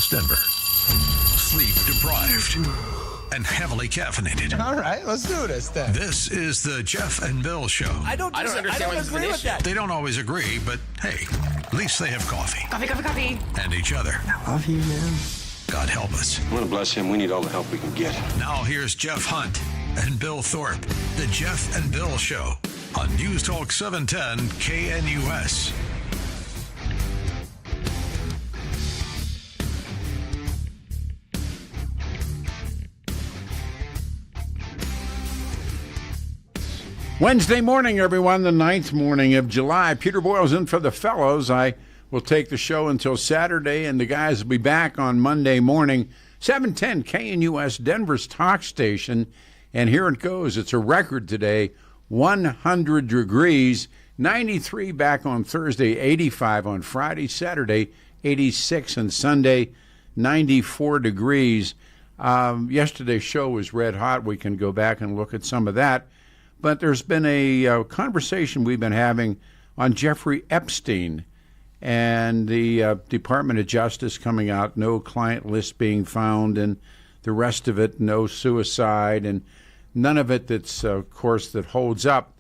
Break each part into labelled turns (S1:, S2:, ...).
S1: KNUS Denver. Sleep deprived and heavily caffeinated.
S2: All right, let's do this then.
S1: This is the Jeff and Bill Show.
S3: I don't agree with that.
S1: They don't always agree, but hey, at least they have coffee.
S4: Coffee.
S1: And each other.
S2: I love you, man.
S1: God help us.
S5: I want to bless him. We need all the help we can get.
S1: Now here's Jeff Hunt and Bill Thorpe. The Jeff and Bill Show on News Talk 710 KNUS.
S6: Wednesday morning, everyone, the 9th morning of July. Peter Boyle's in for the fellows. I will take the show until Saturday, and the guys will be back on Monday morning, 710 KNUS, Denver's talk station. And here it goes. It's a record today, 100 degrees, 93 back on Thursday, 85 on Friday, Saturday, 86, and Sunday, 94 degrees. Yesterday's show was red hot. We can go back and look at some of that. But there's been a conversation we've been having on Jeffrey Epstein and the Department of Justice coming out, no client list being found, and the rest of it, no suicide, and none of it that's, of course, that holds up.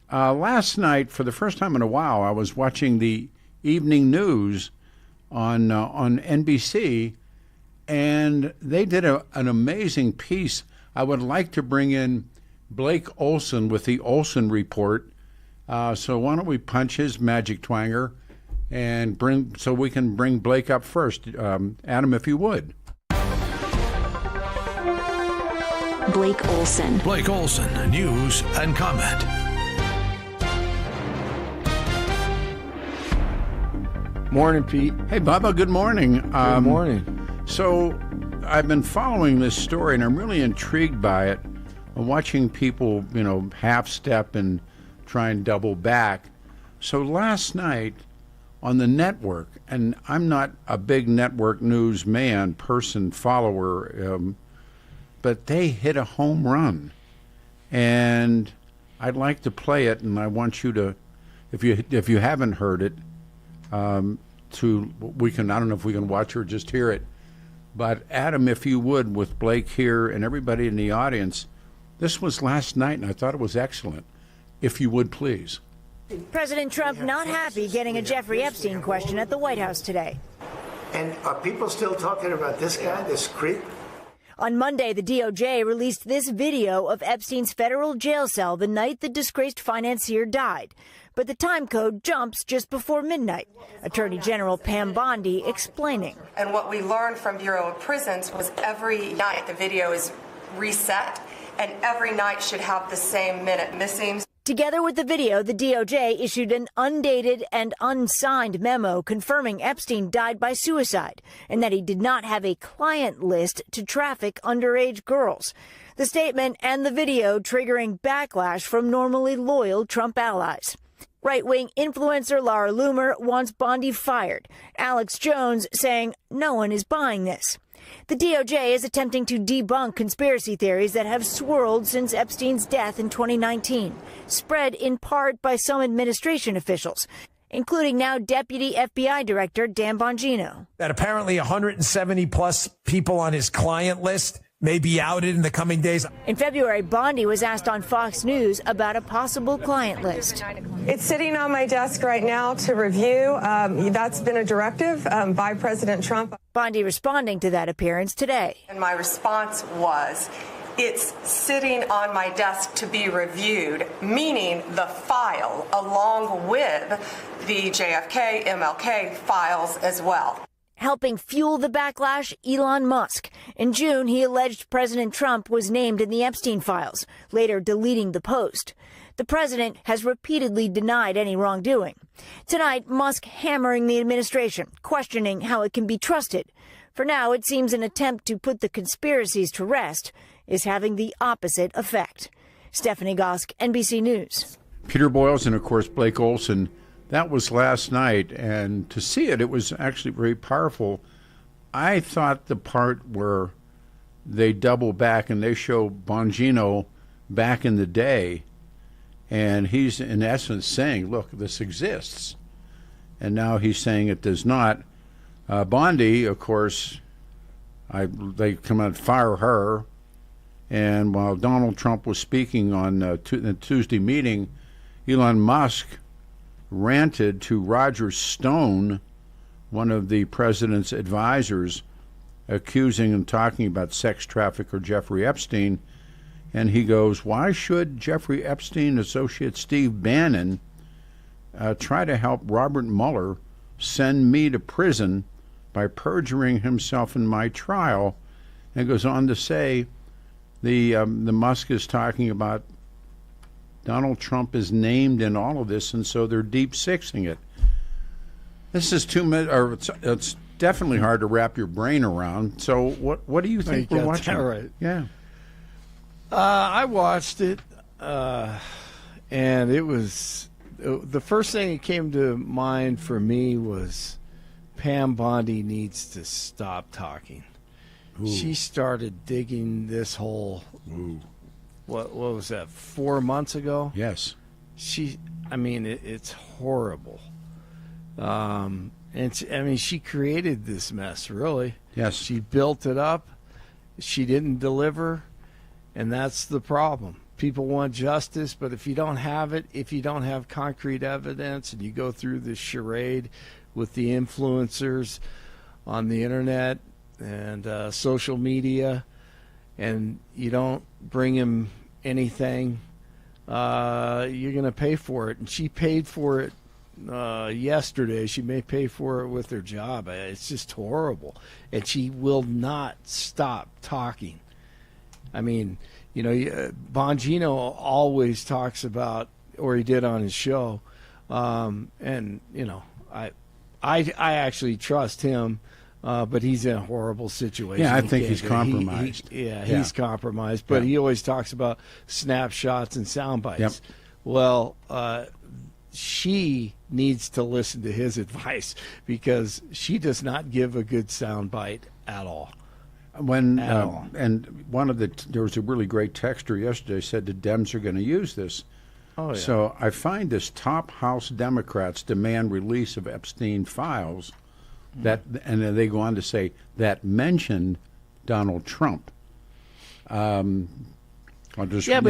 S6: Last night, for the first time in a while, I was watching the evening news on NBC, and they did an amazing piece. I would like to bring in Blake Olson with the Olson Report. So why don't we punch his magic twanger and so we can bring Blake up first. Adam, if you would.
S7: Blake Olson.
S1: Blake Olson, news and comment.
S2: Morning, Pete.
S6: Hey, Bubba, good morning.
S2: Good morning.
S6: So I've been following this story, and I'm really intrigued by it. I'm watching people, half step and try and double back. So last night on the network, and I'm not a big network news follower, but they hit a home run. And I'd like to play it, and I want you to, if you haven't heard it, I don't know if we can watch or just hear it. But Adam, if you would, with Blake here and everybody in the audience, this was last night, and I thought it was excellent. If you would, please.
S8: President Trump not happy getting a Jeffrey Epstein question at the White House today.
S9: And are people still talking about this guy, this creep?
S8: On Monday, the DOJ released this video of Epstein's federal jail cell the night the disgraced financier died. But the time code jumps just before midnight. Attorney General Pam Bondi explaining.
S10: And what we learned from Bureau of Prisons was every night the video is reset, and every night should have the same minute missing.
S8: Together with the video, the DOJ issued an undated and unsigned memo confirming Epstein died by suicide and that he did not have a client list to traffic underage girls. The statement and the video triggering backlash from normally loyal Trump allies. Right-wing influencer Laura Loomer wants Bondi fired. Alex Jones saying no one is buying this. The DOJ is attempting to debunk conspiracy theories that have swirled since Epstein's death in 2019, spread in part by some administration officials, including now Deputy FBI Director Dan Bongino.
S3: That apparently 170 plus people on his client list may be outed in the coming days.
S8: In February, Bondi was asked on Fox News about a possible client list.
S11: It's sitting on my desk right now to review. That's been a directive by President Trump.
S8: Bondi responding to that appearance today.
S10: And my response was, it's sitting on my desk to be reviewed, meaning the file along with the JFK, MLK files as well.
S8: Helping fuel the backlash, Elon Musk. In June, he alleged President Trump was named in the Epstein files, later deleting the post. The president has repeatedly denied any wrongdoing. Tonight, Musk hammering the administration, questioning how it can be trusted. For now, it seems an attempt to put the conspiracies to rest is having the opposite effect. Stephanie Gosk, NBC News.
S6: Peter Boyles and, of course, Blake Olson. That was last night, and to see it, it was actually very powerful. I thought the part where they double back and they show Bongino back in the day, and he's in essence saying, look, this exists. And now he's saying it does not. Bondi, of course, They come out and fire her. And while Donald Trump was speaking on the Tuesday meeting, Elon Musk ranted to Roger Stone, one of the president's advisors, accusing and talking about sex trafficker Jeffrey Epstein. And he goes, why should Jeffrey Epstein associate Steve Bannon try to help Robert Mueller send me to prison by perjuring himself in my trial? And goes on to say, the Musk is talking about Donald Trump is named in all of this, and so they're deep sixing it. This is it's definitely hard to wrap your brain around. So what do you think we're watching?
S2: Right.
S6: Yeah.
S2: I watched it, and it was the first thing that came to mind for me was Pam Bondi needs to stop talking. Ooh. She started digging this hole.
S6: Ooh.
S2: What was that? 4 months ago?
S6: Yes.
S2: It's horrible. She created this mess, really.
S6: Yes.
S2: She built it up. She didn't deliver, and that's the problem. People want justice, but if you don't have it, if you don't have concrete evidence, and you go through this charade with the influencers on the internet and social media, and you don't bring him anything, you're going to pay for it. And she paid for it yesterday. She may pay for it with her job. It's just horrible. And she will not stop talking. I mean, Bongino always talks about, or he did on his show, and, I actually trust him. But he's in a horrible situation.
S6: Yeah, I think he's compromised.
S2: He's compromised. But he always talks about snapshots and sound bites.
S6: Yep.
S2: Well, she needs to listen to his advice because she does not give a good sound bite at all.
S6: And there was a really great texter yesterday said the Dems are going to use this.
S2: Oh, yeah.
S6: So I find this top House Democrats demand release of Epstein files. And then they go on to say that mentioned Donald Trump.
S2: But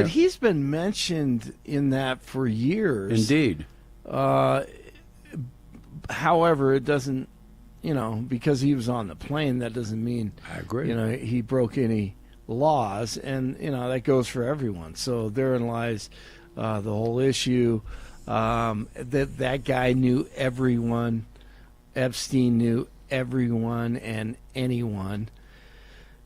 S2: he's been mentioned in that for years.
S6: Indeed.
S2: However, it doesn't, because he was on the plane, that doesn't mean
S6: I agree.
S2: He broke any laws, and that goes for everyone. So therein lies the whole issue. That guy knew everyone. Epstein knew everyone and anyone.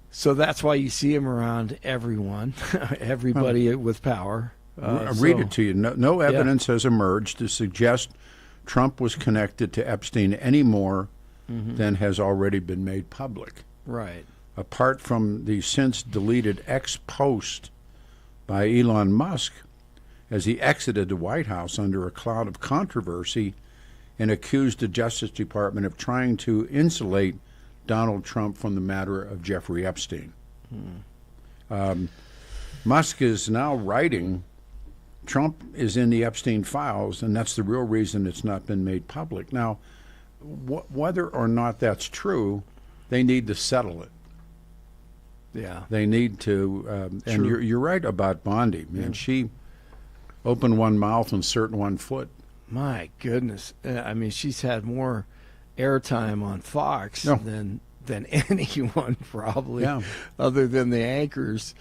S2: So that's why you see him around everyone, everybody with power.
S6: Read it to you. No evidence has emerged to suggest Trump was connected to Epstein any more than has already been made public.
S2: Right.
S6: Apart from the since deleted X post by Elon Musk as he exited the White House under a cloud of controversy and accused the Justice Department of trying to insulate Donald Trump from the matter of Jeffrey Epstein. Musk is now writing, Trump is in the Epstein files, and that's the real reason it's not been made public. Now, whether or not that's true, they need to settle it.
S2: Yeah.
S6: They need to, and you're right about Bondi. Man, she opened one mouth and insert one foot.
S2: My goodness. She's had more airtime on Fox than anyone probably, other than the anchors.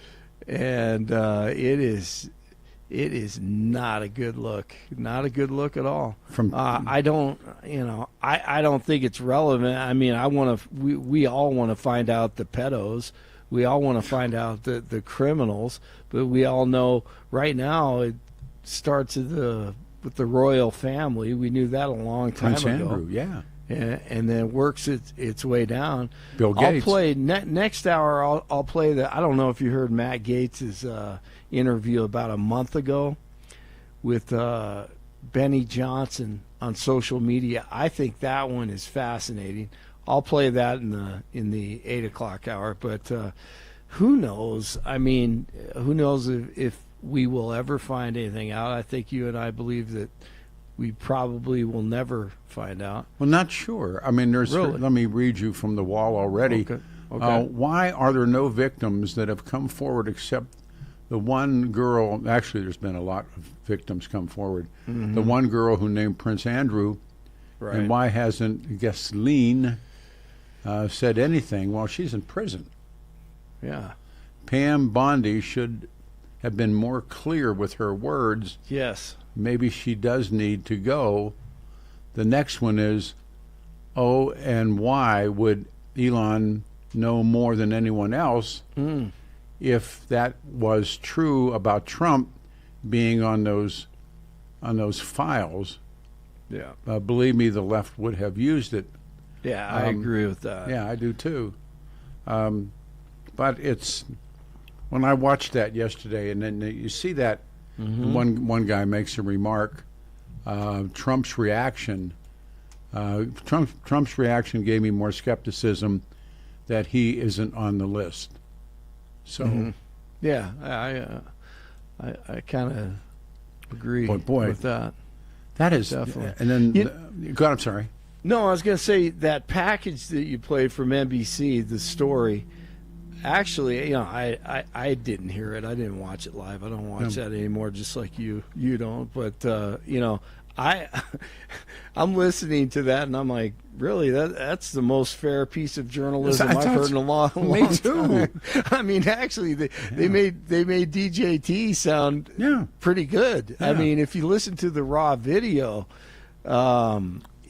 S2: And it is not a good look. Not a good look at all. I don't think it's relevant. We all want to find out the pedos. We all want to find out the criminals, but we all know right now it starts with the royal family. We knew that a long time
S6: Prince
S2: ago.
S6: Andrew, yeah.
S2: And then works its way down.
S6: Bill Gates.
S2: I'll play next hour. I'll play the. I don't know if you heard Matt Gates' interview about a month ago with Benny Johnson on social media. I think that one is fascinating. I'll play that in the 8 o'clock hour. But who knows? Who knows if we will ever find anything out? I think you and I believe that we probably will never find out.
S6: Well, not sure. There's.
S2: Really?
S6: Let me read you from the wall already.
S2: Okay. Okay.
S6: Why are there no victims that have come forward except the one girl? Actually, there's been a lot of victims come forward.
S2: Mm-hmm.
S6: The one girl who named Prince Andrew.
S2: Right.
S6: And why hasn't Ghislaine said anything while she's in prison?
S2: Yeah.
S6: Pam Bondi should have been more clear with her words.
S2: Yes.
S6: Maybe she does need to go. The next one is, oh, and why would Elon know more than anyone else if that was true about Trump being on those files?
S2: Yeah.
S6: Believe me, the left would have used it.
S2: Yeah, I agree with that.
S6: Yeah, I do too. But it's when I watched that yesterday, and then you see that one guy makes a remark. Trump's reaction. Trump's reaction gave me more skepticism that he isn't on the list. So,
S2: yeah, I kind of agree with that.
S6: That is
S2: Definitely.
S6: And then, God, I'm sorry.
S2: No, I was going to say that package that you played from NBC, the story. Actually, I didn't hear it. I didn't watch it live. I don't watch that anymore, just like you don't. But I'm listening to that, and I'm like, really, that's the most fair piece of journalism I've heard in a long time. I mean, actually, they made DJT sound pretty good. Yeah. I mean, if you listen to the raw video,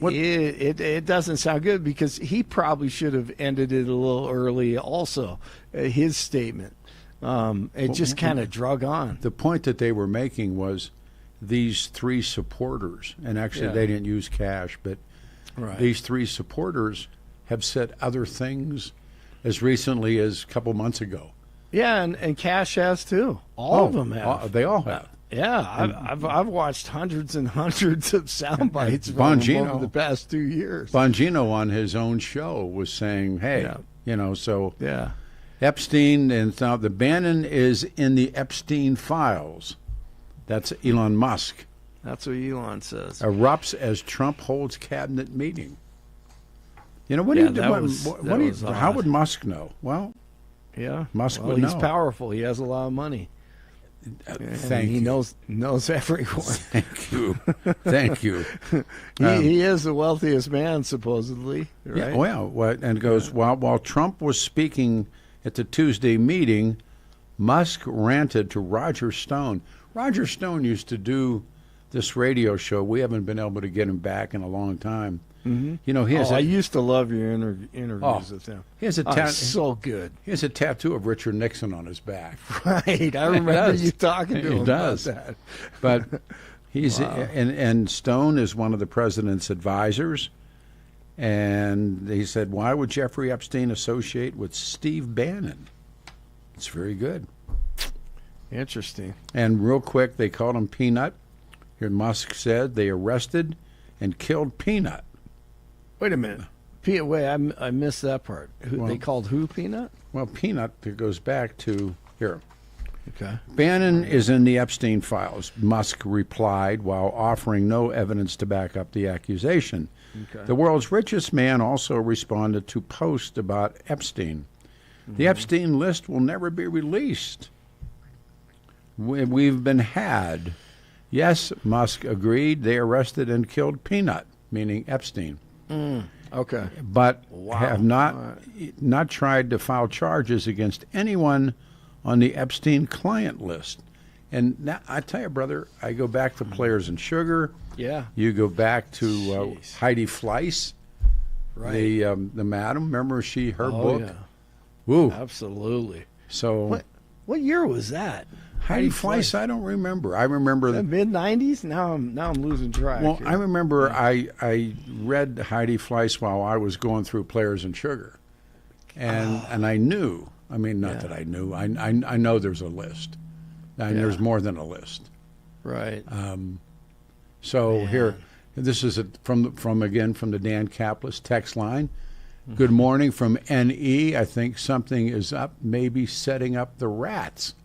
S2: it doesn't sound good because he probably should have ended it a little early. Also, his statement, it just kind of drug on.
S6: The point that they were making was these three supporters, and actually they didn't use cash, but these three supporters have said other things as recently as a couple months ago.
S2: Yeah, and Cash has too. All of them have.
S6: They all have.
S2: Yeah, I've watched hundreds and hundreds of sound bites from him over the past 2 years.
S6: Bongino on his own show was saying, "Hey, Epstein and now the Bannon is in the Epstein files." That's Elon Musk.
S2: That's what Elon says.
S6: Erupts as Trump holds cabinet meeting. You know, what do you do? How would Musk know? Well, Musk would know.
S2: He's powerful. He has a lot of money.
S6: Thank you.
S2: He knows everyone.
S6: Thank you.
S2: He is the wealthiest man, supposedly. Right?
S6: Yeah, well, and it goes, while Trump was speaking at the Tuesday meeting, Musk ranted to Roger Stone. Roger Stone used to do this radio show. We haven't been able to get him back in a long time. Mm-hmm. You know,
S2: I used to love your interviews with him.
S6: He has
S2: so good.
S6: He has a tattoo of Richard Nixon on his back.
S2: Right, I remember you talking to him about that.
S6: But he's and Stone is one of the president's advisors, and he said, "Why would Jeffrey Epstein associate with Steve Bannon?" It's very good.
S2: Interesting.
S6: And real quick, they called him Peanut. Here, Musk said they arrested and killed Peanut.
S2: Wait a minute. Wait, I missed that part. They called who Peanut?
S6: Well, Peanut, it goes back to here.
S2: Okay.
S6: Bannon is in the Epstein files, Musk replied while offering no evidence to back up the accusation. Okay. The world's richest man also responded to posts about Epstein. Mm-hmm. The Epstein list will never be released. We've been had. Yes, Musk agreed. They arrested and killed Peanut, meaning Epstein.
S2: Okay.
S6: But have not tried to file charges against anyone on the Epstein client list. And now, I tell you, brother, I go back to Players and Sugar.
S2: Yeah.
S6: You go back to Heidi Fleiss,
S2: right?
S6: The madam. Remember her book?
S2: Yeah.
S6: Woo.
S2: Absolutely.
S6: So
S2: what year was that?
S6: Heidi Fleiss, I don't remember. I remember
S2: the mid-90s. Now I'm losing track.
S6: Well, I remember I read Heidi Fleiss while I was going through Players and Sugar, and I knew. I mean, not that I knew. I know there's a list, and there's more than a list.
S2: Right.
S6: So here, this is from the Dan Kaplis text line. Mm-hmm. Good morning from NE. I think something is up. Maybe setting up the rats.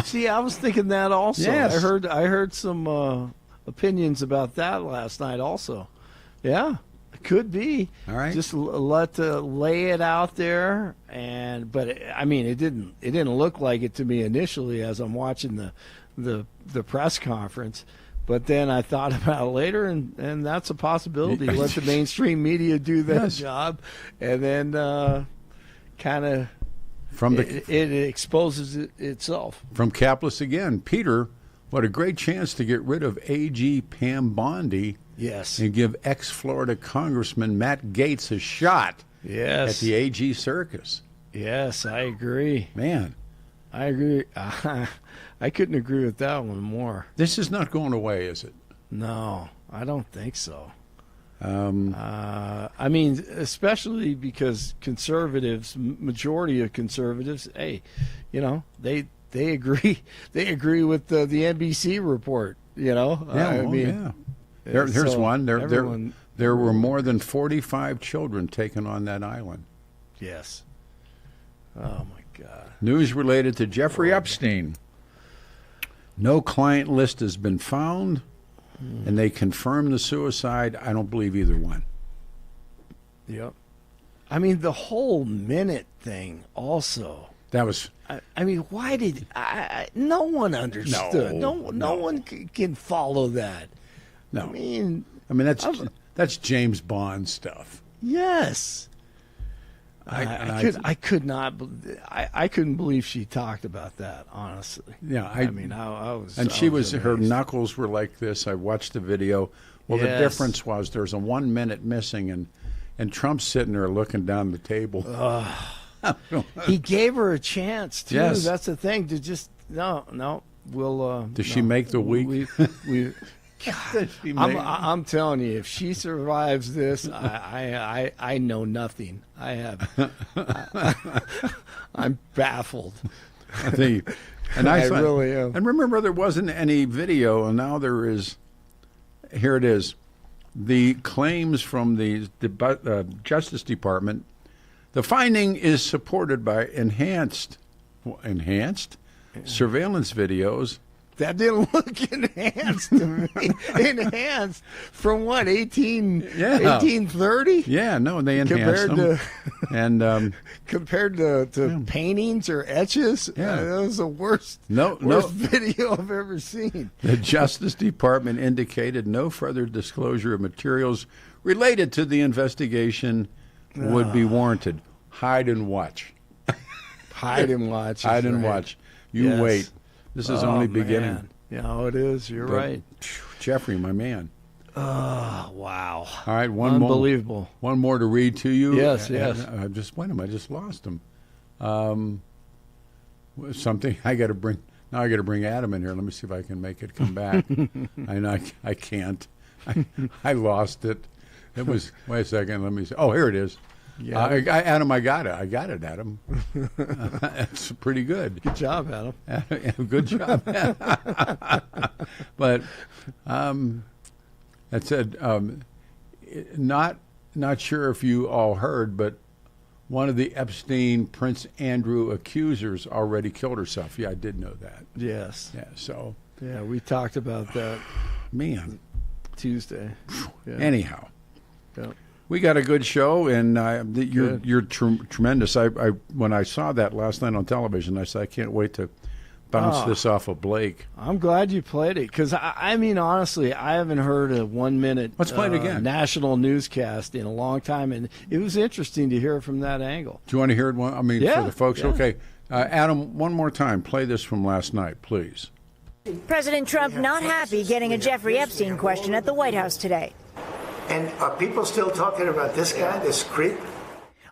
S2: See, I was thinking that also.
S6: Yes.
S2: I heard some opinions about that last night also. Yeah. Could be.
S6: All right.
S2: Just lay it out there, but I mean, it didn't look like it to me initially as I'm watching the press conference. But then I thought about it later, and that's a possibility. Let the mainstream media do that job, and then kind of it exposes itself.
S6: From Caplis again, Peter. What a great chance to get rid of AG Pam Bondi.
S2: Yes.
S6: And give ex-Florida Congressman Matt Gaetz a shot.
S2: Yes.
S6: At the AG circus.
S2: Yes, I agree.
S6: Man.
S2: I agree. I couldn't agree with that one more.
S6: This is not going away, is it?
S2: No, I don't think so. I mean, especially because conservatives, majority of conservatives, hey, you know, they agree. They agree with the NBC report. You know,
S6: Yeah, Here's one. There were more than 45 children taken on that island.
S2: Yes. Oh my God.
S6: News related to Jeffrey Epstein. No client list has been found, and they confirmed the suicide. I don't believe either one.
S2: Yep. I mean, the whole minute thing also.
S6: That was.
S2: I mean, why did no one understood? No one can follow that.
S6: No.
S2: I mean
S6: that's James Bond stuff.
S2: Yes. I could not. I couldn't believe she talked about that. Honestly.
S6: Yeah.
S2: I was.
S6: And she was. Her knuckles were like this. I watched the video. Well, the difference was there's a 1 minute missing, and Trump's sitting there looking down the table.
S2: He gave her a chance too.
S6: Yes.
S2: That's the thing. To just no. We'll.
S6: Does she make the week?
S2: I'm telling you, if she survives this, I know nothing. I'm baffled.
S6: I think, and
S2: I really am.
S6: And remember, there wasn't any video, and now there is. Here it is. The claims from the Justice Department. The finding is supported by enhanced surveillance videos.
S2: That didn't look enhanced to me. Enhanced from what, 1830?
S6: Yeah, no, they enhanced them.
S2: Compared to paintings or etches, that was the worst video I've ever seen.
S6: The Justice Department indicated no further disclosure of materials related to the investigation would be warranted. Hide and watch.
S2: Hide and watch.
S6: Hide and watch. You wait. This is only beginning.
S2: Man. Yeah, it is. You're right.
S6: Jeffrey, my man.
S2: Oh, wow.
S6: All right,
S2: Unbelievable.
S6: One more to read to you.
S2: Yes.
S6: I just lost him. Something I got to bring. Now I got to bring Adam in here. Let me see if I can make it come back. I can't. I lost it. It was. Wait a second. Let me see. Oh, here it is. Yeah. Adam, I got it, Adam. That's pretty good.
S2: Good job, Adam.
S6: Good job. But that said, not sure if you all heard, but one of the Epstein Prince Andrew accusers already killed herself. Yeah, I did know that.
S2: Yes.
S6: Yeah. So.
S2: Yeah, we talked about that.
S6: Man.
S2: Tuesday. Yeah.
S6: Anyhow.
S2: Yeah.
S6: We got a good show, and you're tremendous. I when I saw that last night on television, I said I can't wait to bounce this off of Blake.
S2: I'm glad you played it because I mean honestly, I haven't heard a 1 minute
S6: Let's play it again.
S2: National newscast in a long time, and it was interesting to hear it from that angle.
S6: Do you want to hear it? For the folks. Yeah. Okay, Adam, one more time, play this from last night, please.
S8: President Trump not happy getting a Jeffrey Epstein question at the White House today.
S9: And are people still talking about this guy, this creep?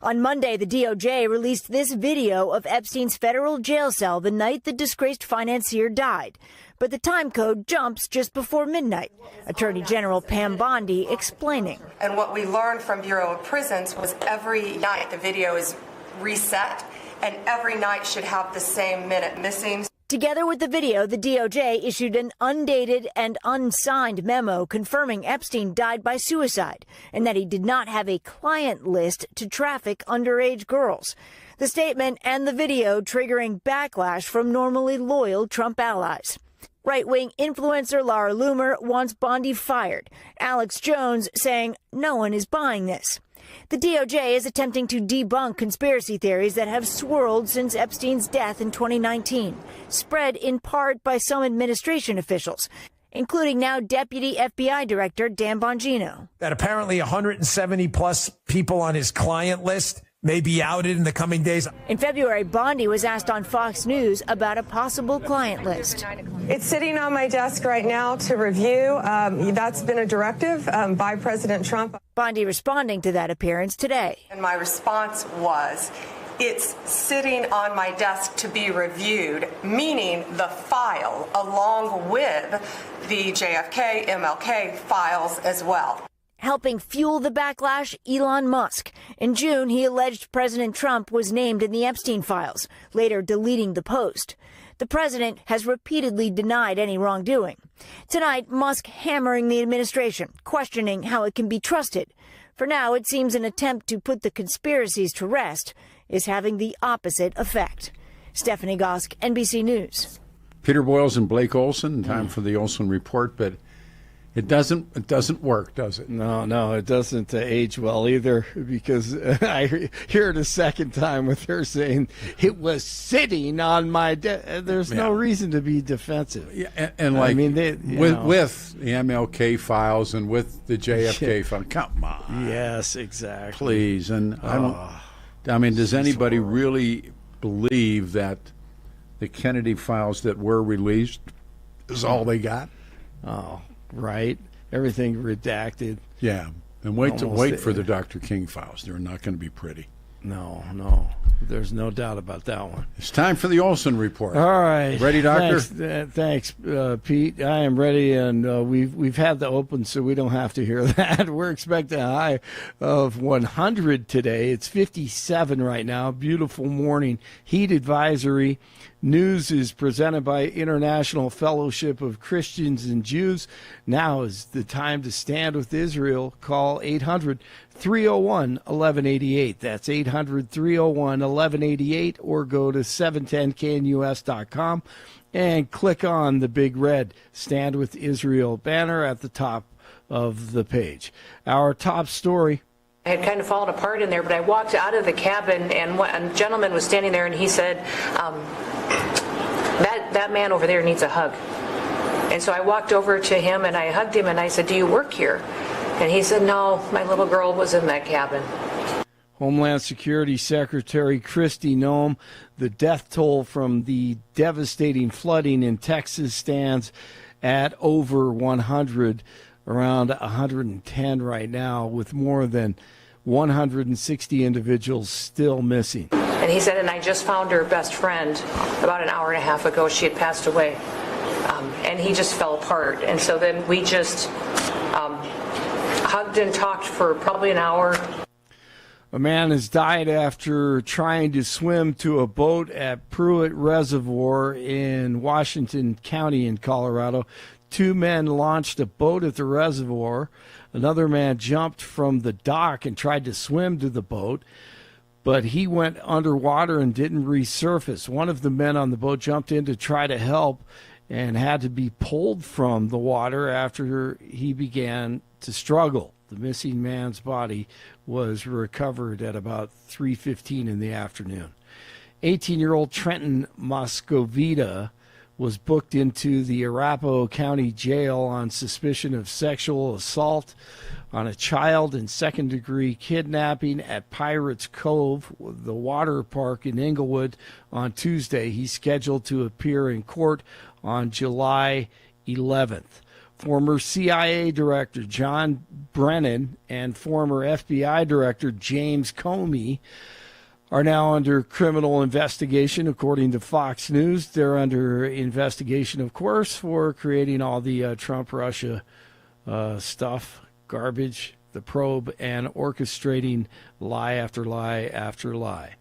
S8: On Monday, the DOJ released this video of Epstein's federal jail cell the night the disgraced financier died. But the time code jumps just before midnight. Attorney General Pam Bondi explaining.
S10: And what we learned from Bureau of Prisons was every night the video is reset, and every night should have the same minute missing.
S8: Together with the video, the DOJ issued an undated and unsigned memo confirming Epstein died by suicide and that he did not have a client list to traffic underage girls. The statement and the video triggering backlash from normally loyal Trump allies. Right-wing influencer Laura Loomer wants Bondi fired. Alex Jones saying no one is buying this. The DOJ is attempting to debunk conspiracy theories that have swirled since Epstein's death in 2019, spread in part by some administration officials, including now Deputy FBI Director Dan Bongino.
S3: That apparently 170 plus people on his client list may be outed in the coming days.
S8: In February, Bondi was asked on Fox News about a possible client list.
S11: It's sitting on my desk right now to review. That's been a directive by President Trump.
S8: Bondi responding to that appearance today.
S10: And my response was, it's sitting on my desk to be reviewed, meaning the file along with the JFK, MLK files as well.
S8: Helping fuel the backlash, Elon Musk. In June, he alleged President Trump was named in the Epstein files, later deleting the post. The president has repeatedly denied any wrongdoing. Tonight, Musk hammering the administration, questioning how it can be trusted. For now, it seems an attempt to put the conspiracies to rest is having the opposite effect. Stephanie Gosk, NBC News.
S6: Peter Boyles and Blake Olson, time for the Olson Report, but it doesn't work, does it?
S2: No, it doesn't age well either, because I hear it a second time with her saying it was sitting on my desk. There's no reason to be defensive.
S6: Yeah, and like, I mean, with the MLK files and with the JFK file, come on.
S2: Yes, exactly.
S6: Please, and I mean, does anybody really believe that the Kennedy files that were released is all they got?
S2: Oh. Right, everything redacted.
S6: Yeah, and wait for the Dr. King files. They're not going to be pretty.
S2: No, there's no doubt about that one.
S6: It's time for the Olson Report.
S2: All right,
S6: ready, Doctor?
S2: Thanks, Pete. I am ready, and we've had the open, so we don't have to hear that. We're expecting a high of 100 today. It's 57 right now. Beautiful morning. Heat advisory. News is presented by International Fellowship of Christians and Jews. Now is the time to stand with Israel. Call 800-301-1188. That's 800-301-1188, or go to 710knus.com and click on the big red Stand with Israel banner at the top of the page. Our top story.
S4: I had kind of fallen apart in there, but I walked out of the cabin, and a gentleman was standing there, and he said, that man over there needs a hug. And so I walked over to him, and I hugged him, and I said, do you work here? And he said, no, my little girl was in that cabin.
S2: Homeland Security Secretary Kristi Noem, the death toll from the devastating flooding in Texas stands at over 100, around 110 right now, with more than 160 individuals still missing.
S4: And he said, and I just found her best friend about an hour and a half ago. She had passed away. And he just fell apart. And so then we just hugged and talked for probably an hour.
S2: A man has died after trying to swim to a boat at Pruitt Reservoir in Washington County in Colorado. 2 men launched a boat at the reservoir. Another man jumped from the dock and tried to swim to the boat, but he went underwater and didn't resurface. One of the men on the boat jumped in to try to help and had to be pulled from the water after he began to struggle. The missing man's body was recovered at about 3:15 in the afternoon. 18-year-old Trenton Moscovita was booked into the Arapahoe County Jail on suspicion of sexual assault on a child and second-degree kidnapping at Pirates Cove, the water park in Inglewood, on Tuesday. He's scheduled to appear in court on July 11th. Former CIA Director John Brennan and former FBI Director James Comey are now under criminal investigation, according to Fox News. They're under investigation, of course, for creating all the Trump-Russia stuff, garbage, the probe, and orchestrating lie after lie after lie.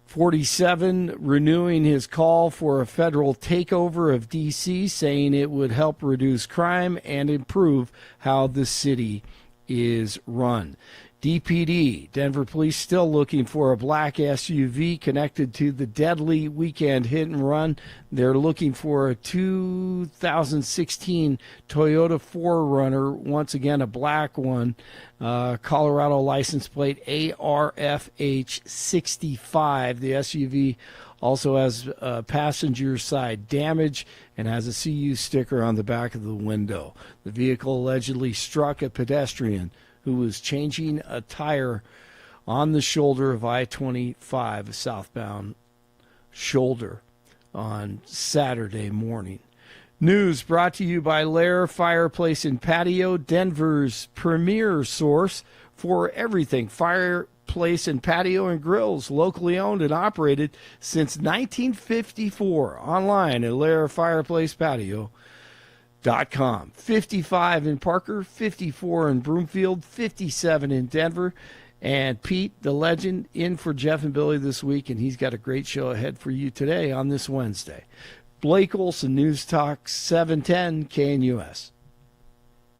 S2: 47 renewing his call for a federal takeover of D.C., saying it would help reduce crime and improve how the city is run. DPD, Denver police still looking for a black SUV connected to the deadly weekend hit and run. They're looking for a 2016 Toyota 4Runner, once again a black one, Colorado license plate ARFH65. The SUV also has passenger side damage and has a CU sticker on the back of the window. The vehicle allegedly struck a pedestrian who was changing a tire on the shoulder of I-25, a southbound shoulder, on Saturday morning. News brought to you by Lair Fireplace and Patio, Denver's premier source for everything fireplace and patio and grills, locally owned and operated since 1954. Online at lairfireplacepatio.com. 55 in Parker, 54 in Broomfield, 57 in Denver. And Pete, the legend, in for Jeff and Billy this week, and he's got a great show ahead for you today on this Wednesday. Blake Olson, News Talk 710 KNUS.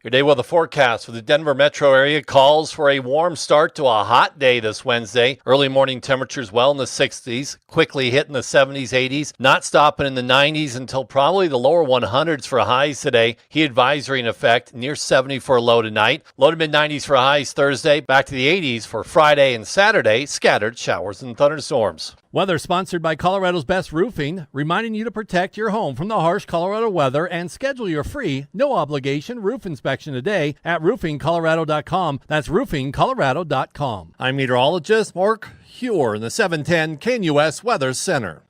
S12: Your day weather forecast for the Denver metro area calls for a warm start to a hot day this Wednesday. Early morning temperatures well in the 60s, quickly hitting the 70s, 80s, not stopping in the 90s until probably the lower 100s for highs today. Heat advisory in effect, near 70 for a low tonight. Low to mid 90s for highs Thursday, back to the 80s for Friday and Saturday. Scattered showers and thunderstorms.
S13: Weather sponsored by Colorado's Best Roofing, reminding you to protect your home from the harsh Colorado weather and schedule your free, no-obligation roof inspection today at roofingcolorado.com. That's roofingcolorado.com. I'm meteorologist Mark Huer in the 710 KNUS Weather Center.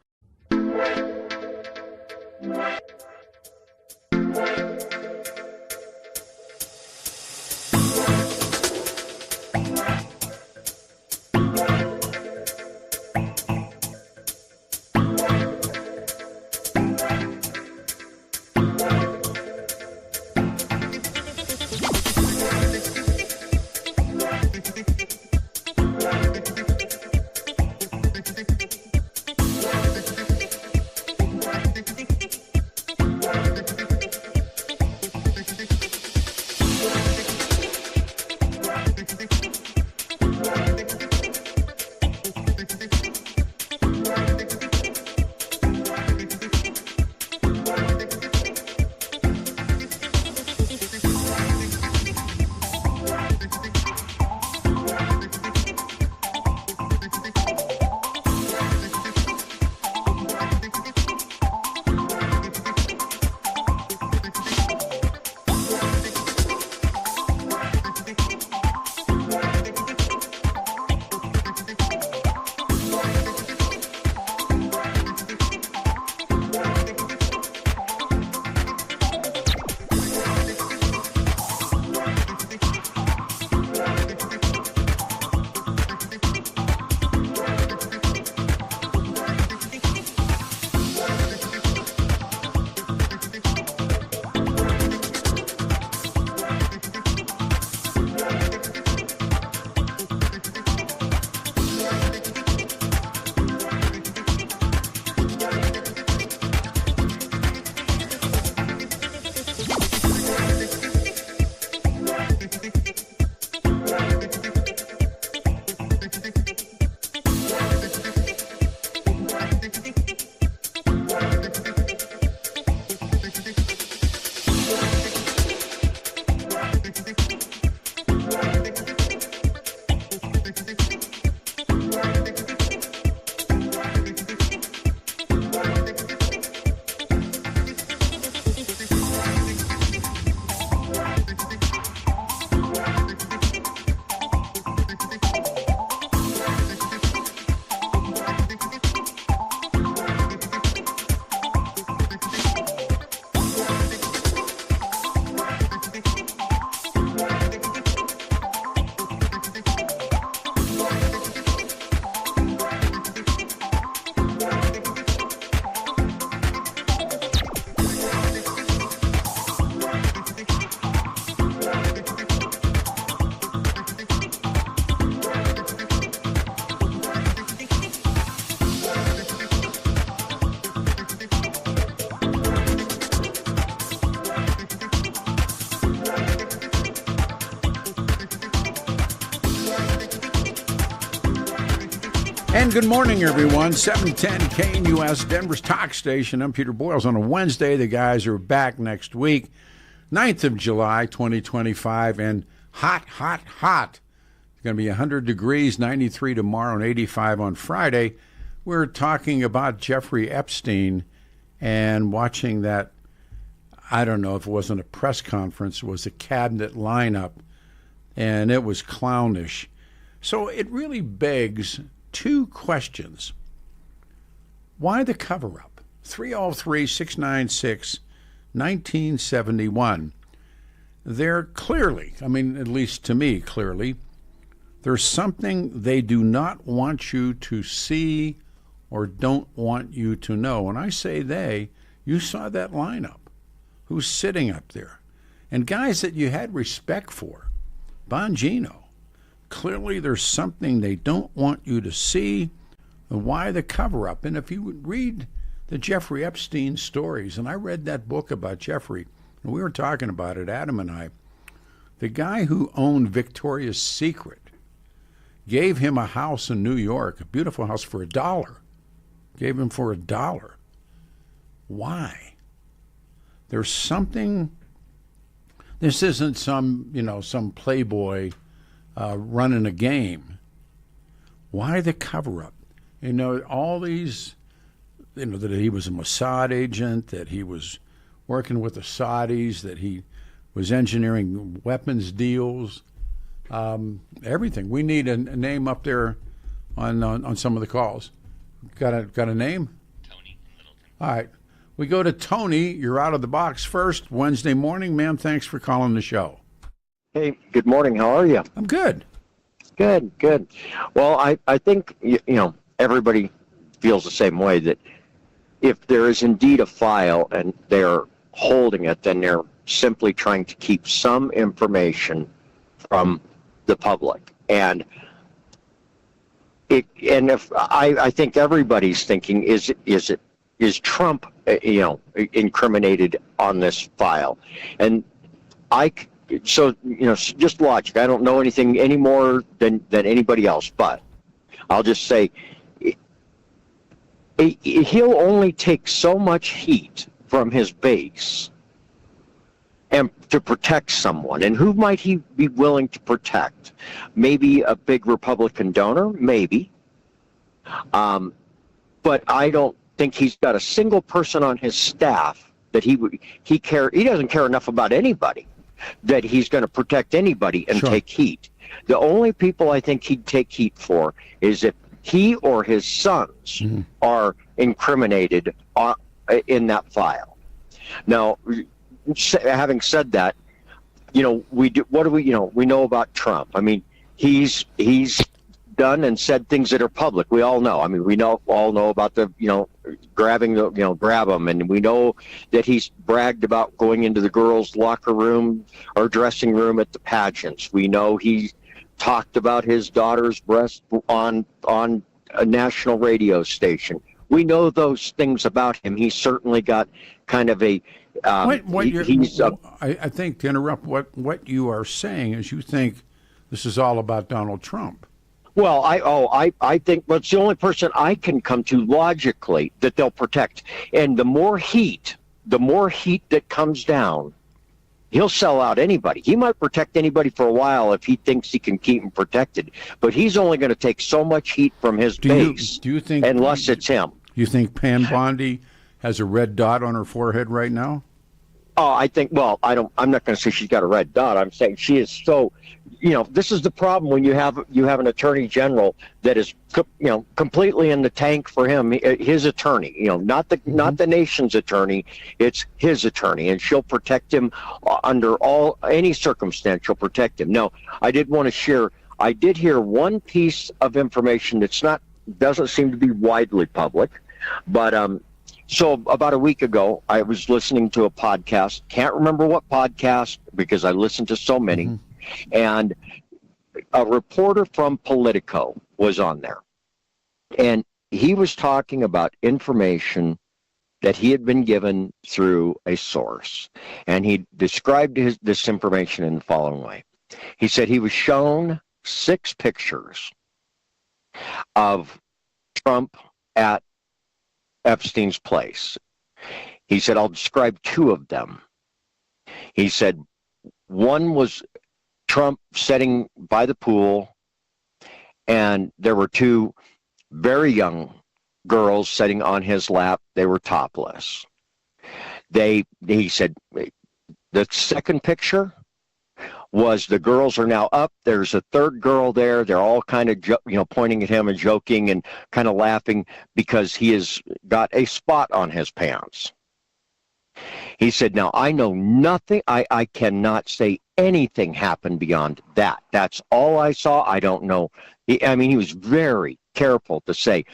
S6: And good morning, everyone. 710 KNUS, Denver's talk station. I'm Peter Boyles. On a Wednesday, the guys are back next week, 9th of July, 2025, and hot, hot, hot. It's going to be 100 degrees, 93 tomorrow, and 85 on Friday. We're talking about Jeffrey Epstein and watching that, I don't know if it wasn't a press conference, it was a cabinet lineup, and it was clownish. So it really begs two questions. Why the cover-up? 303-696-1971. They're clearly, I mean, at least to me, clearly, there's something they do not want you to see or don't want you to know. When I say they, you saw that lineup. Who's sitting up there? And guys that you had respect for. Bongino. Clearly there's something they don't want you to see. Why the cover-up? And if you would read the Jeffrey Epstein stories, and I read that book about Jeffrey, and we were talking about it, Adam and I, the guy who owned Victoria's Secret gave him a house in New York, a beautiful house, for $1. Gave him for $1. Why? There's something. This isn't some playboy running a game. Why the cover-up? All these, that he was a Mossad agent, that he was working with the Saudis, that he was engineering weapons deals, everything. We need a name up there on some of the calls. Got a name? Tony in Littleton. All right. We go to Tony. You're out of the box first Wednesday morning. Ma'am, thanks for calling the show.
S14: Hey, good morning. How are you?
S6: I'm good.
S14: Good. Well, I think, everybody feels the same way, that if there is indeed a file and they're holding it, then they're simply trying to keep some information from the public. And if I think everybody's thinking, is Trump, incriminated on this file? And just logic. I don't know anything any more than anybody else, but I'll just say he'll only take so much heat from his base and to protect someone. And who might he be willing to protect? Maybe a big Republican donor, maybe. But I don't think he's got a single person on his staff that he doesn't care enough about anybody that he's going to protect anybody and take heat. The only people I think he'd take heat for is if he or his sons are incriminated in that file. Now, having said that, we know about Trump. I mean, he's done and said things that are public. We all know. I mean, we all know about the, grab them. And we know that he's bragged about going into the girls' locker room or dressing room at the pageants. We know he talked about his daughter's breast on a national radio station. We know those things about him. He's certainly got kind of a,
S6: I think, to interrupt, what you are saying is you think this is all about Donald Trump.
S14: Well, I think it's the only person I can come to logically that they'll protect. And the more heat that comes down, he'll sell out anybody. He might protect anybody for a while if he thinks he can keep them protected. But he's only going to take so much heat from his base, unless it's him.
S6: You think Pam Bondi has a red dot on her forehead right now?
S14: Oh, I think, I'm not going to say she's got a red dot. I'm saying she is so, this is the problem when you have an attorney general that is, completely in the tank for him, his attorney, not the nation's attorney, it's his attorney, and she'll protect him under any circumstance. She'll protect him. Now, I did want to share, I did hear one piece of information doesn't seem to be widely public, but, so about a week ago, I was listening to a podcast. Can't remember what podcast because I listened to so many. And a reporter from Politico was on there. And he was talking about information that he had been given through a source. And he described this information in the following way. He said he was shown 6 pictures of Trump at Epstein's place. He said, I'll describe two of them. He said, one was Trump sitting by the pool, and there were two very young girls sitting on his lap. They were topless. He said, the second picture was the girls are now up. There's a third girl there. They're all kind of, pointing at him and joking and kind of laughing because he has got a spot on his pants. He said, now I know nothing. I cannot say anything happened beyond that. That's all I saw. I don't know. He was very careful to say,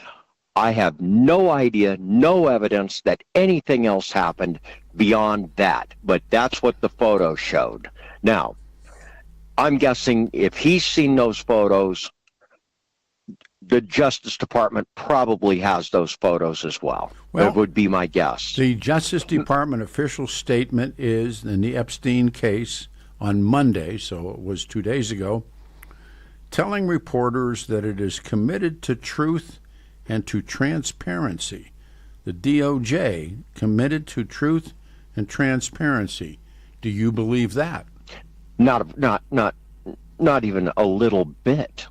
S14: I have no idea, no evidence that anything else happened beyond that. But that's what the photo showed. Now, I'm guessing if he's seen those photos, the Justice Department probably has those photos as well. That would be my guess.
S6: The Justice Department official statement is, in the Epstein case on Monday, so it was 2 days ago, telling reporters that it is committed to truth and to transparency. The DOJ committed to truth and transparency. Do you believe that?
S14: Not even a little bit.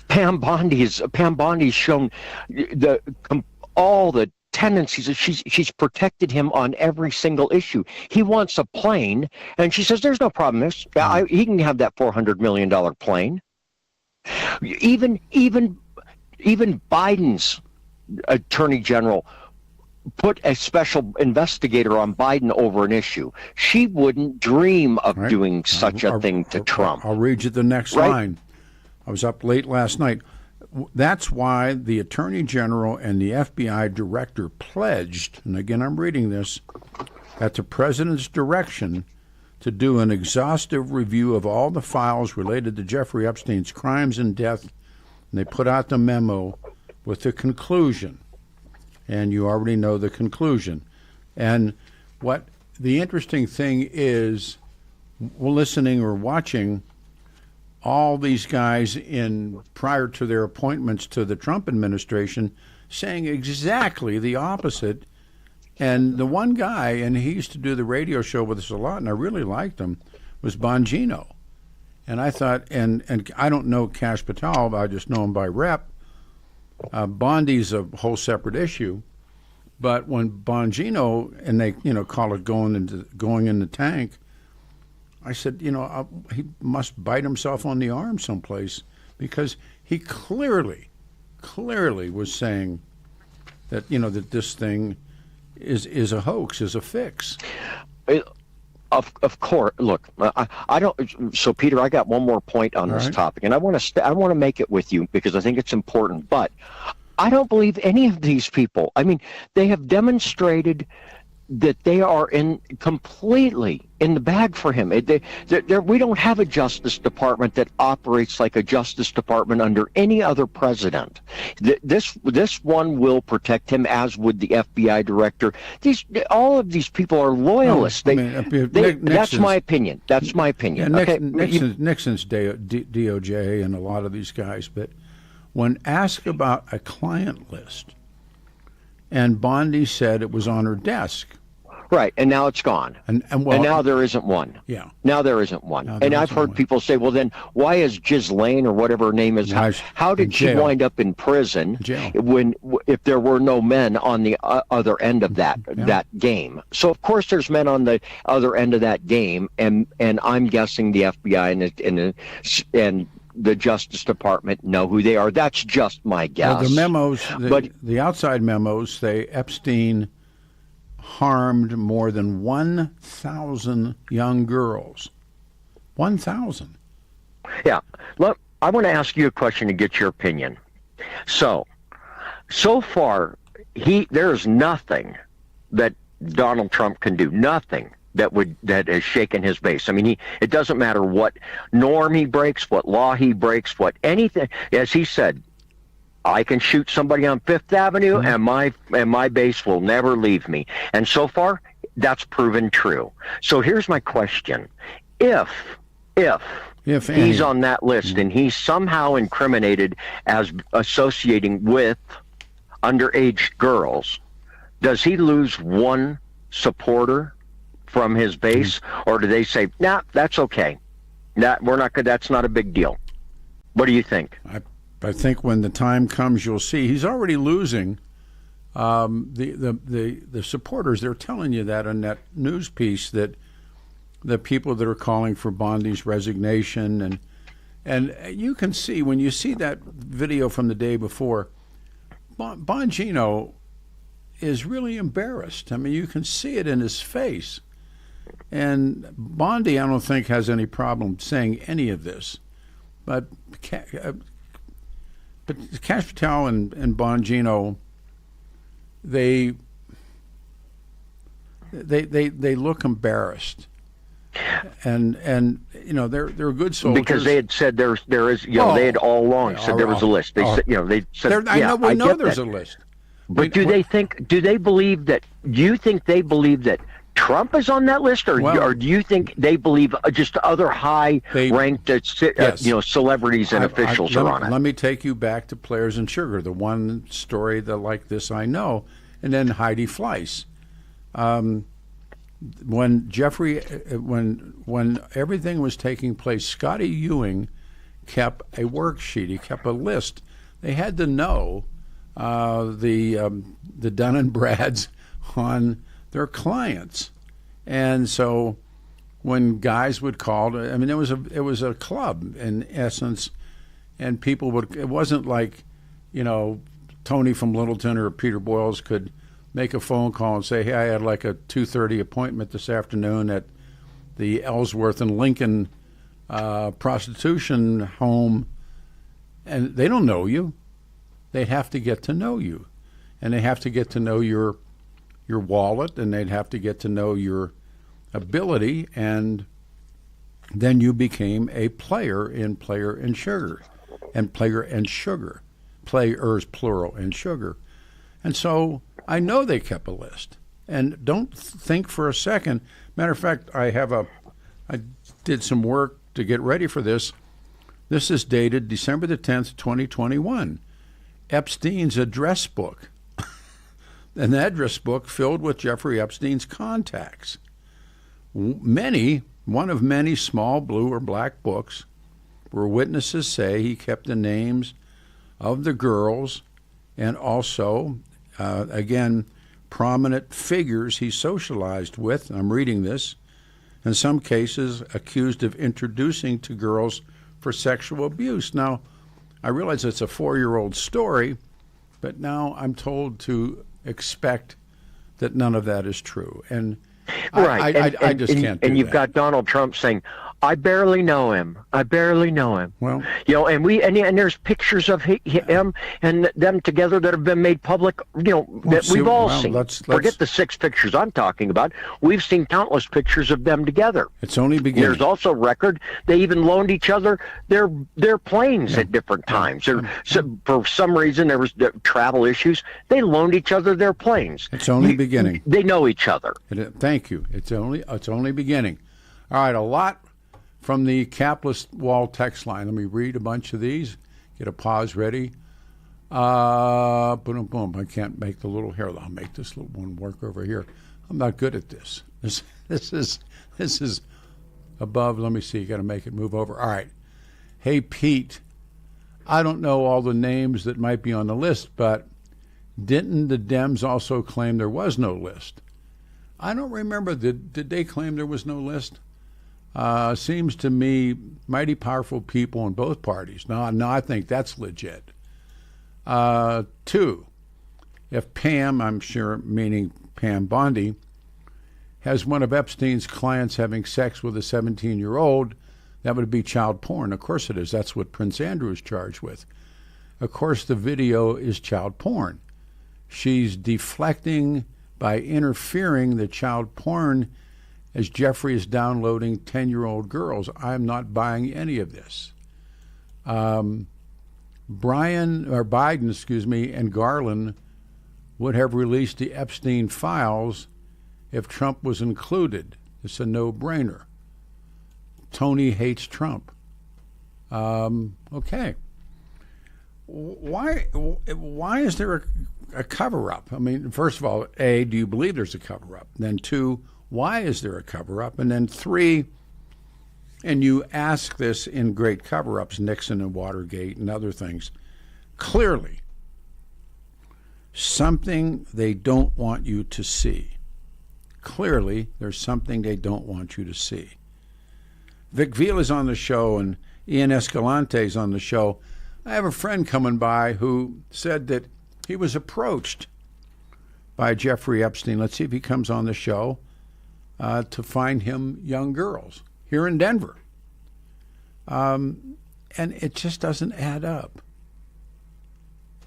S14: Pam Bondi's shown all the tendencies. She's protected him on every single issue. He wants a plane, and she says, "There's no problem. He can have that $400 million plane." Even Biden's attorney general put a special investigator on Biden over an issue. She wouldn't dream of doing such a thing to Trump.
S6: I'll read you the next line. I was up late last night. That's why the Attorney General and the FBI Director pledged, and again I'm reading this, at the President's direction to do an exhaustive review of all the files related to Jeffrey Epstein's crimes and death. And they put out the memo with the conclusion. And you already know the conclusion. And what the interesting thing is, listening or watching all these guys prior to their appointments to the Trump administration saying exactly the opposite. And the one guy, and he used to do the radio show with us a lot, and I really liked him, was Bongino. And I thought, and I don't know Kash Patel, but I just know him by rep. Bondi's a whole separate issue. But when Bongino, and they call it going in the tank, I said, he must bite himself on the arm someplace, because he clearly was saying that that this thing is a hoax, is a fix.
S14: Of course. Look, I don't. So, Peter, I got one more point on this topic, and I want to make it with you because I think it's important. But I don't believe any of these people. I mean, they have demonstrated that they are completely in the bag for him. We don't have a Justice Department that operates like a Justice Department under any other president. This one will protect him, as would the FBI director. All of these people are loyalists. That's my opinion. That's my opinion.
S6: Yeah, Nixon's DOJ and a lot of these guys. But when asked about a client list, and Bondi said it was on her desk.
S14: Right, and now it's gone. And now there isn't one.
S6: Yeah.
S14: Now there isn't one. And I've heard people say, well, then why is Ghislaine, or whatever her name is, how did she wind up in prison if there were no men on the other end of that game? So, of course, there's men on the other end of that game, and I'm guessing the FBI and the Justice Department know who they are. That's just my guess.
S6: Well, the memos, the outside memos say Epstein harmed more than 1,000 young girls. 1,000.
S14: Yeah. Look, I want to ask you a question to get your opinion. So far, there is nothing that Donald Trump can do. Nothing that has shaken his base. I mean, it doesn't matter what norm he breaks, what law he breaks, what anything. As he said, I can shoot somebody on Fifth Avenue, and my base will never leave me. And so far, that's proven true. So here's my question: if he's on that list, and he's somehow incriminated as associating with underage girls, does he lose one supporter from his base, or do they say, nah, that's okay? That's not a big deal. What do you think?
S6: I think when the time comes, you'll see he's already losing the supporters. They're telling you that in that news piece, that the people that are calling for Bondi's resignation, and you can see when you see that video from the day before, Bongino is really embarrassed. I mean, you can see it in his face. And Bondi, I don't think, has any problem saying any of this. But Cash Patel and Bongino, they look embarrassed. And you know, they're good soldiers,
S14: because they had said there is they had all along said there was a list. They said, they said,
S6: I know there's a list.
S14: But do they believe that? Do you think they believe that Trump is on that list, or do you think they believe just other high-ranked celebrities and officials are on it?
S6: Let me take you back to Players and Sugar, the one story that like this I know, and then Heidi Fleiss. When everything was taking place, Scotty Ewing kept a worksheet. He kept a list. They had to know the Dun and Brads on their clients, and so when guys would call, I mean, it was a club in essence, and people would. It wasn't like, Tony from Littleton or Peter Boyles could make a phone call and say, hey, I had like a 2:30 appointment this afternoon at the Ellsworth and Lincoln prostitution home, and they don't know you. They have to get to know you, and they have to get to know your wallet, and they'd have to get to know your ability, and then you became a player in Player and Sugar, players plural and sugar. And so I know they kept a list, and don't think for a second. Matter of fact, I did some work to get ready for this. This is dated December the 10th, 2021. Epstein's address book. An address book filled with Jeffrey Epstein's contacts. One of many small blue or black books where witnesses say he kept the names of the girls and also, again, prominent figures he socialized with. I'm reading this. In some cases, accused of introducing to girls for sexual abuse. Now, I realize it's a 4-year-old story, but now I'm told to expect that none of that is true. And
S14: right.
S6: I just can't do
S14: And you've
S6: that.
S14: got Donald Trump saying, I barely know him.
S6: Well,
S14: and there's pictures of him and them together that have been made public, that we've all seen. Forget the 6 pictures I'm talking about. We've seen countless pictures of them together.
S6: It's only beginning.
S14: There's also record. They even loaned each other their planes at different times. For some reason, there was travel issues. They loaned each other their planes.
S6: It's only beginning.
S14: They know each other.
S6: Thank you. It's only beginning. All right, a lot from the capless wall text line. Let me read a bunch of these. Get a pause ready. Boom, boom. I can't make the little here. I'll make this little one work over here. I'm not good at this. This is above. Let me see. You got to make it move over. All right. Hey, Pete. I don't know all the names that might be on the list, but didn't the Dems also claim there was no list? I don't remember. Did they claim there was no list? Seems to me mighty powerful people in both parties. No, I think that's legit. 2, if Pam, I'm sure meaning Pam Bondi, has one of Epstein's clients having sex with a 17-year-old, that would be child porn. Of course it is. That's what Prince Andrew is charged with. Of course the video is child porn. She's deflecting by interfering the child porn as Jeffrey is downloading 10-year-old girls. I'm not buying any of this. Biden, and Garland would have released the Epstein files if Trump was included. It's a no-brainer. Tony hates Trump. Okay. Why is there a cover-up? I mean, first of all, A, do you believe there's a cover-up? Then 2, why is there a cover-up? And then 3, and you ask this in great cover-ups, Nixon and Watergate and other things, clearly something they don't want you to see. Clearly, there's something they don't want you to see. Vic Vila's on the show and Ian Escalante's on the show. I have a friend coming by who said that he was approached by Jeffrey Epstein. Let's see if he comes on the show to find him young girls here in Denver. And it just doesn't add up.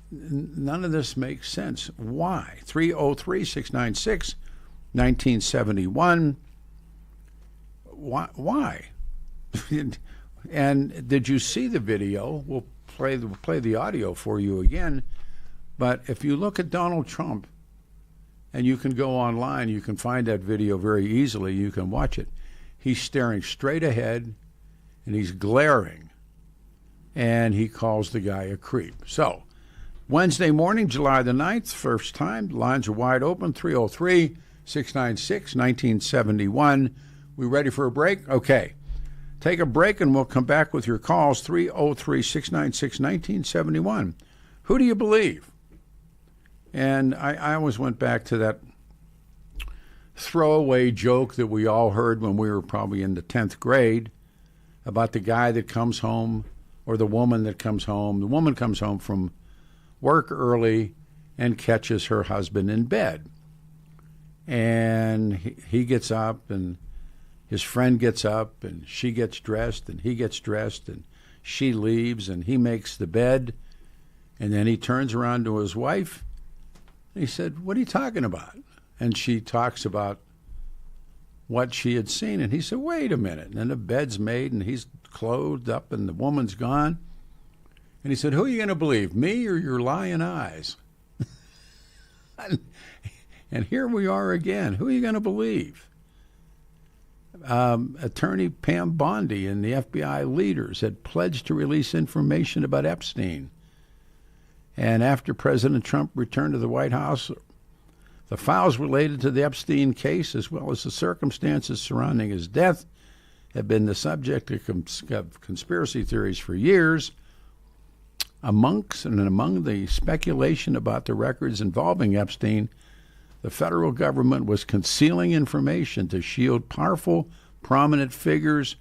S6: None of this makes sense. Why? 303-696-1971. Why? And did you see the video? We'll play the audio for you again. But if you look at Donald Trump, and you can go online, you can find that video very easily. You can watch it. He's staring straight ahead, and he's glaring, and he calls the guy a creep. So, Wednesday morning, July the 9th, first time, the lines are wide open, 303-696-1971. We ready for a break? Okay. Take a break, and we'll come back with your calls, 303-696-1971. Who do you believe? And I always went back to that throwaway joke that we all heard when we were probably in the 10th grade about the guy that comes home or the woman that comes home. The woman comes home from work early and catches her husband in bed. And he gets up, and his friend gets up, and she gets dressed, and he gets dressed, and she leaves, and he makes the bed. And then he turns around to his wife, and he said, "What are you talking about?" And she talks about what she had seen. And he said, "Wait a minute." And then the bed's made, and he's clothed up, and the woman's gone. And he said, "Who are you going to believe, me or your lying eyes?" And here we are again. Who are you going to believe? Attorney Pam Bondi and the FBI leaders had pledged to release information about Epstein. And after President Trump returned to the White House, the files related to the Epstein case, as well as the circumstances surrounding his death, have been the subject of conspiracy theories for years. Among the speculation about the records involving Epstein, the federal government was concealing information to shield powerful, prominent figures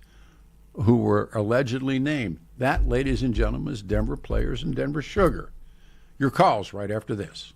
S6: who were allegedly named. That, ladies and gentlemen, is Denver Players and Denver Sugar. Your calls right after this.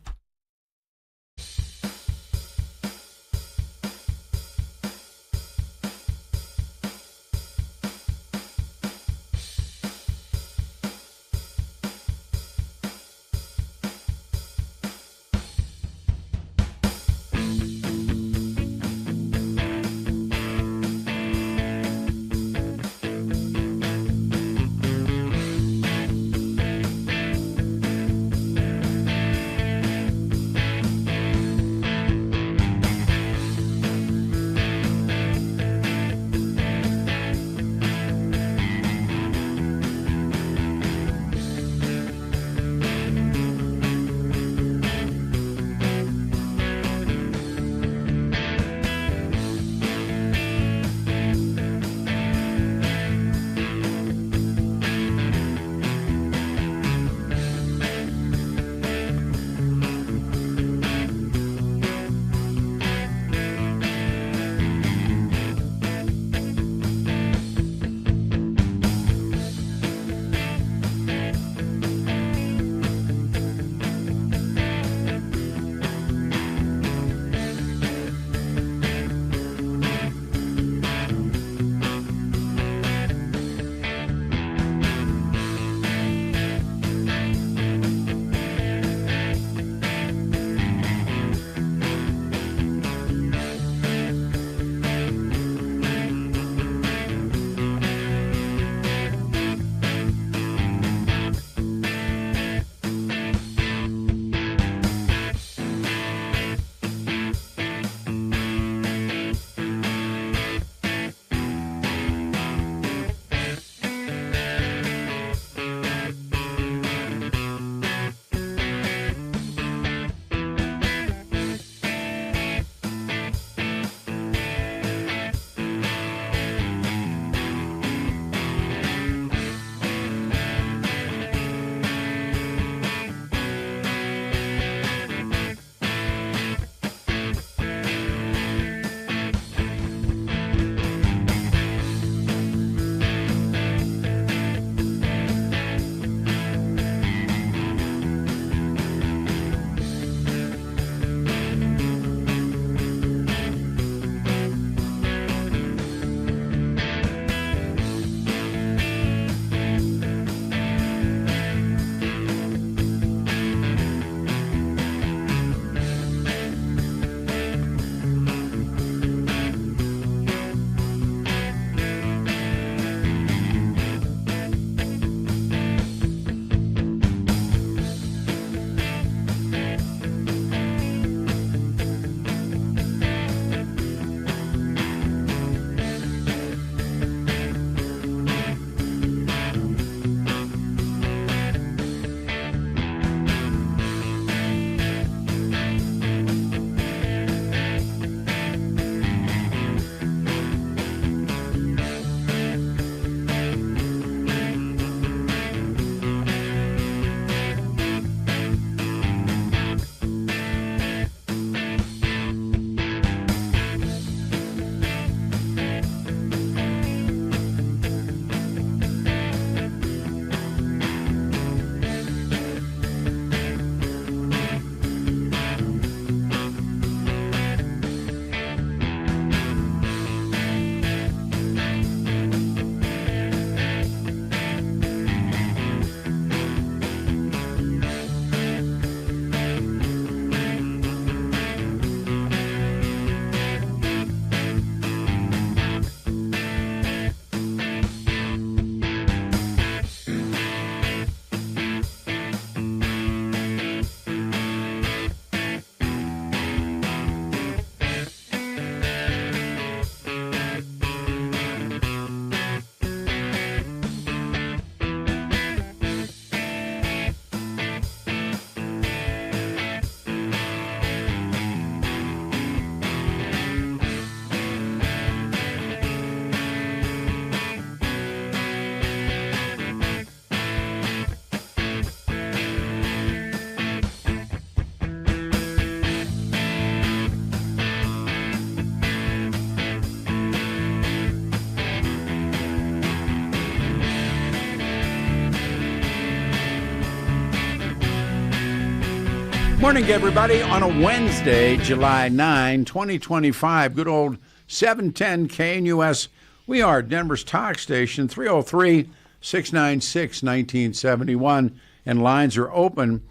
S6: Morning, everybody, on a Wednesday, July 9, 2025. Good old 710 KNUS. We are Denver's talk station, 303-696-1971, and lines are open.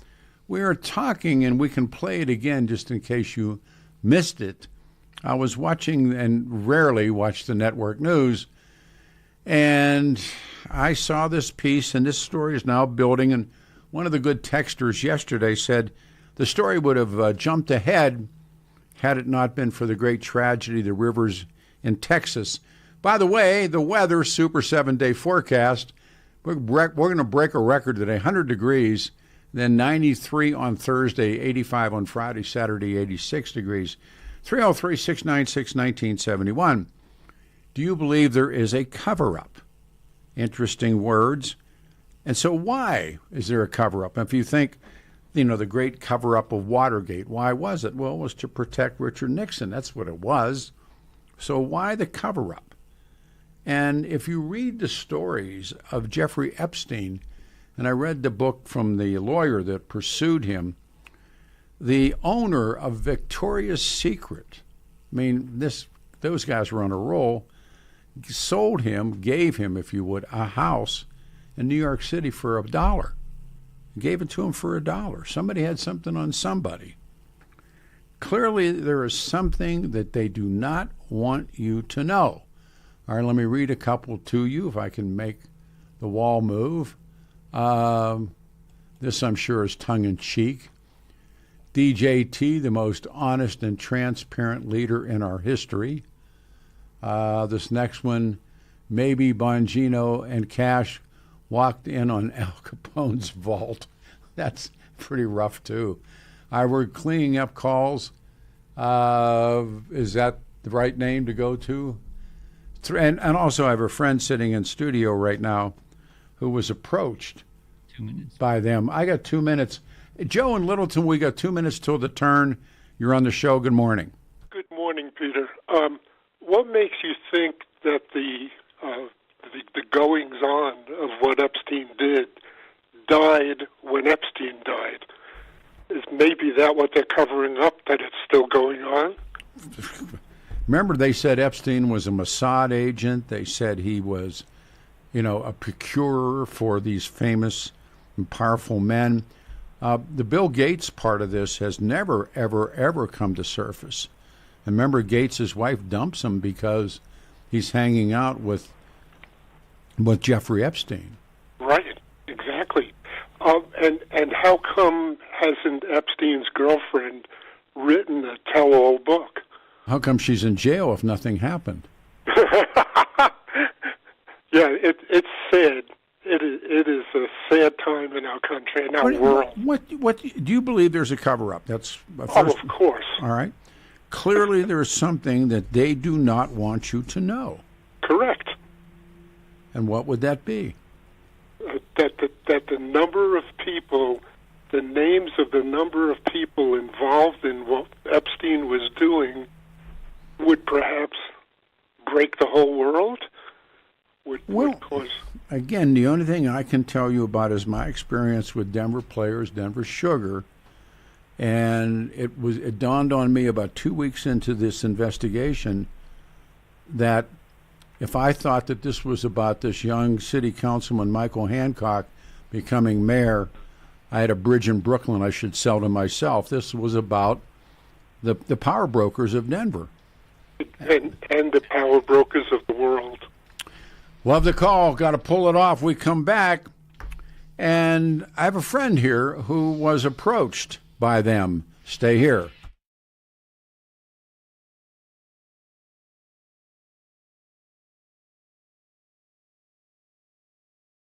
S6: We are talking, and we can play it again just in case you missed it. I was watching, and rarely watch the network news, and I saw this piece, and this story is now building, and one of the good texters yesterday said the story would have jumped ahead had it not been for the great tragedy, the rivers in Texas. By the way, the weather, super 7-day forecast, we're going to break a record today, 100 degrees, then 93 on Thursday, 85 on Friday, Saturday, 86 degrees. 303-696-1971. Do you believe there is a cover-up? Interesting words. And so why is there a cover-up? If you think, the great cover-up of Watergate, why was it? Well, it was to protect Richard Nixon. That's what it was. So why the cover-up? And if you read the stories of Jeffrey Epstein, and I read the book from the lawyer that pursued him, the owner of Victoria's Secret, those guys were on a roll, sold him, gave him, if you would, a house in New York City for $1. Gave it to him for $1. Somebody had something on somebody. Clearly, there is something that they do not want you to know. All right, let me read a couple to you if I can make the wall move. This, I'm sure, is tongue-in-cheek. DJT, the most honest and transparent leader in our history. This next one, maybe Bongino and Cash walked in on Al Capone's vault. That's pretty rough, too. We're cleaning up calls. Is that the right name to go to? And also I have a friend sitting in studio right now who was approached by them. I got 2 minutes. Joe in Littleton, we got 2 minutes till the turn. You're on the show. Good morning.
S15: Good morning, Peter. What makes you think that the goings-on of what Epstein did died when Epstein died? Is maybe that what they're covering up, that it's still going on?
S6: Remember, they said Epstein was a Mossad agent. They said he was, a procurer for these famous and powerful men. The Bill Gates part of this has never, ever, ever come to surface. And remember, Gates' wife dumps him because he's hanging out with Jeffrey Epstein.
S15: Right, exactly. And how come hasn't Epstein's girlfriend written a tell-all book?
S6: How come she's in jail if nothing happened?
S15: Yeah, it's sad. It is a sad time in our country, in our world.
S6: What do you believe there's a cover-up? That's first.
S15: Oh, of course.
S6: All right. Clearly, there's something that they do not want you to know.
S15: Correct.
S6: And what would that be?
S15: That the number of people, the names of the number of people involved in what Epstein was doing would perhaps break the whole world? Would cause...
S6: Again, the only thing I can tell you about is my experience with Denver Players, Denver Sugar, and it dawned on me about 2 weeks into this investigation that if I thought that this was about this young city councilman, Michael Hancock, becoming mayor, I had a bridge in Brooklyn I should sell to myself. This was about the power brokers of Denver.
S15: And the power brokers of the world.
S6: Love the call. Got to pull it off. We come back, and I have a friend here who was approached by them. Stay here.